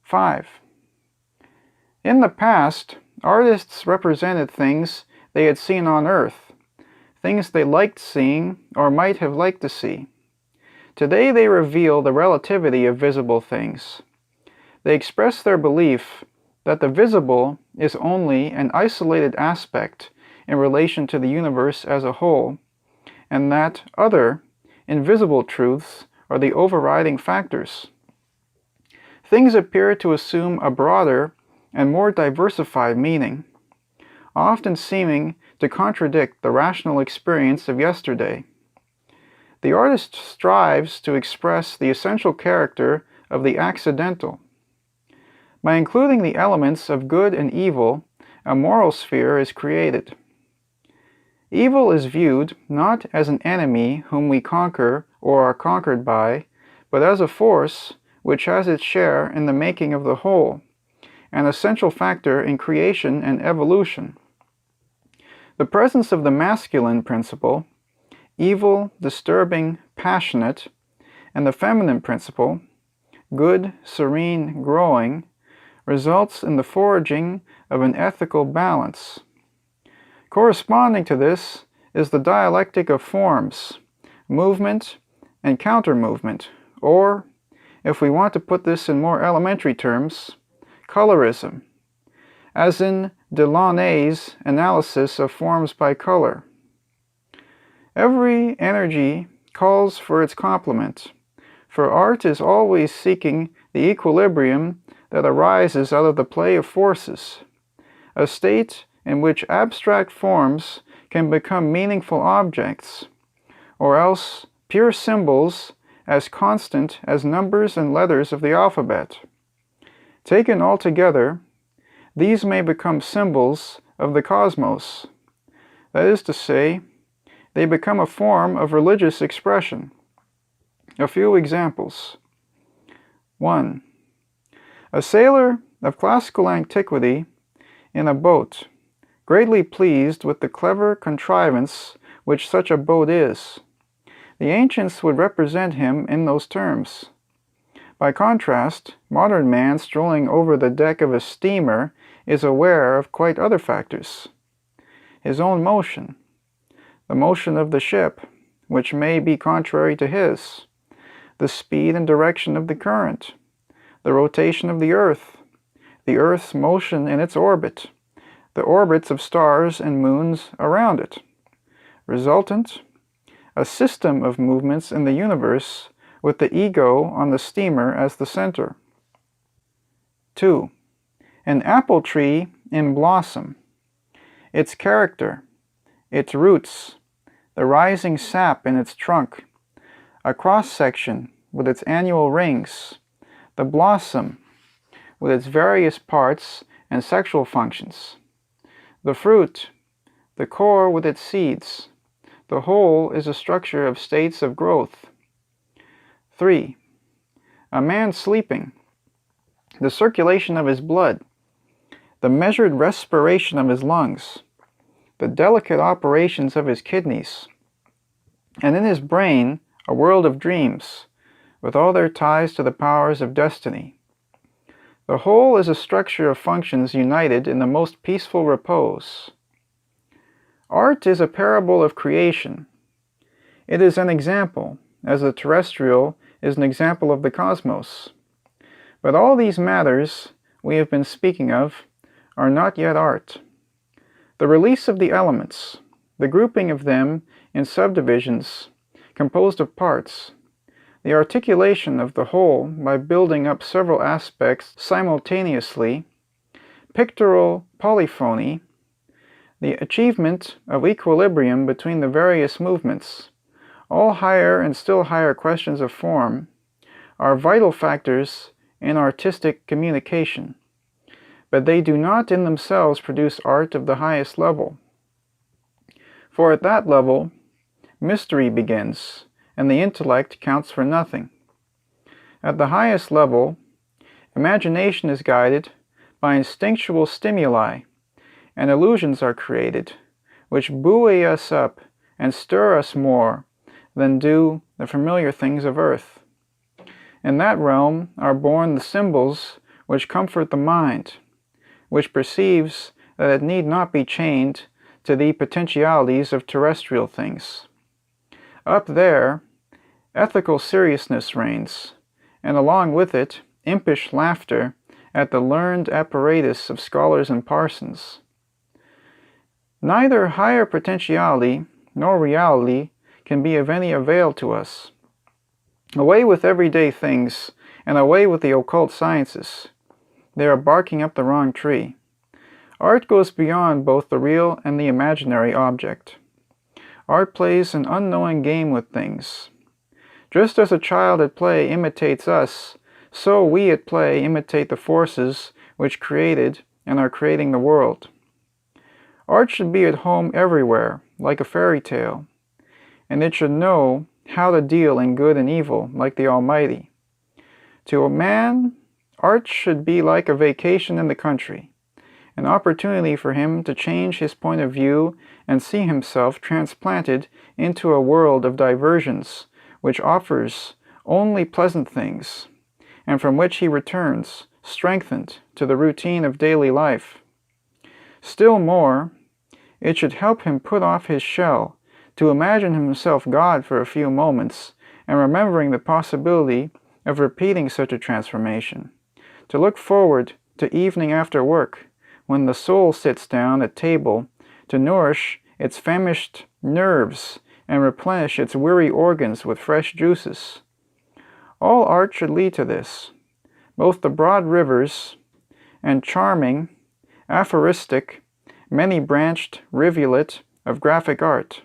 5. In the past, artists represented things they had seen on Earth, things they liked seeing or might have liked to see. Today they reveal the relativity of visible things. They express their belief that the visible is only an isolated aspect in relation to the universe as a whole, and that other, invisible truths are the overriding factors. Things appear to assume a broader and more diversified meaning, often seeming to contradict the rational experience of yesterday. The artist strives to express the essential character of the accidental. By including the elements of good and evil, a moral sphere is created. Evil is viewed not as an enemy whom we conquer or are conquered by, but as a force which has its share in the making of the whole, an essential factor in creation and evolution. The presence of the masculine principle, evil, disturbing, passionate, and the feminine principle, good, serene, growing, results in the forging of an ethical balance. Corresponding to this is the dialectic of forms, movement and counter-movement, or, if we want to put this in more elementary terms, colorism, as in Delaunay's analysis of forms by color. Every energy calls for its complement, for art is always seeking the equilibrium that arises out of the play of forces, a state in which abstract forms can become meaningful objects, or else pure symbols as constant as numbers and letters of the alphabet. Taken all together, these may become symbols of the cosmos. That is to say, they become a form of religious expression. A few examples. 1. A sailor of classical antiquity in a boat, greatly pleased with the clever contrivance which such a boat is. The ancients would represent him in those terms. By contrast, modern man strolling over the deck of a steamer is aware of quite other factors. His own motion, the motion of the ship, which may be contrary to his, the speed and direction of the current, the rotation of the Earth's motion in its orbit, the orbits of stars and moons around it. Resultant, a system of movements in the universe with the ego on the steamer as the center. 2. An apple tree in blossom. Its character, its roots, the rising sap in its trunk, a cross-section with its annual rings, the blossom with its various parts and sexual functions, the fruit, the core with its seeds. The whole is a structure of states of growth. 3. A man sleeping, the circulation of his blood, the measured respiration of his lungs, the delicate operations of his kidneys, and in his brain a world of dreams, with all their ties to the powers of destiny. The whole is a structure of functions united in the most peaceful repose. Art is a parable of creation. It is an example, as the terrestrial is an example of the cosmos. But all these matters we have been speaking of are not yet art. The release of the elements, the grouping of them in subdivisions composed of parts, the articulation of the whole by building up several aspects simultaneously, pictorial polyphony, the achievement of equilibrium between the various movements, all higher and still higher questions of form, are vital factors in artistic communication, but they do not in themselves produce art of the highest level. For at that level, mystery begins, and the intellect counts for nothing. At the highest level, imagination is guided by instinctual stimuli, and illusions are created, which buoy us up and stir us more than do the familiar things of earth. In that realm are born the symbols which comfort the mind, which perceives that it need not be chained to the potentialities of terrestrial things. Up there, ethical seriousness reigns, and along with it, impish laughter at the learned apparatus of scholars and parsons. Neither higher potentiality nor reality can be of any avail to us. Away with everyday things, and away with the occult sciences. They are barking up the wrong tree. Art goes beyond both the real and the imaginary object. Art plays an unknowing game with things. Just as a child at play imitates us, so we at play imitate the forces which created and are creating the world. Art should be at home everywhere, like a fairy tale, and it should know how to deal in good and evil, like the Almighty. To a man, art should be like a vacation in the country, an opportunity for him to change his point of view and see himself transplanted into a world of diversions which offers only pleasant things, and from which he returns, strengthened, to the routine of daily life. Still more, it should help him put off his shell, to imagine himself God for a few moments, and remembering the possibility of repeating such a transformation, to look forward to evening after work, when the soul sits down at table to nourish its famished nerves and replenish its weary organs with fresh juices. All art should lead to this, both the broad rivers and charming, aphoristic, many-branched rivulet of graphic art.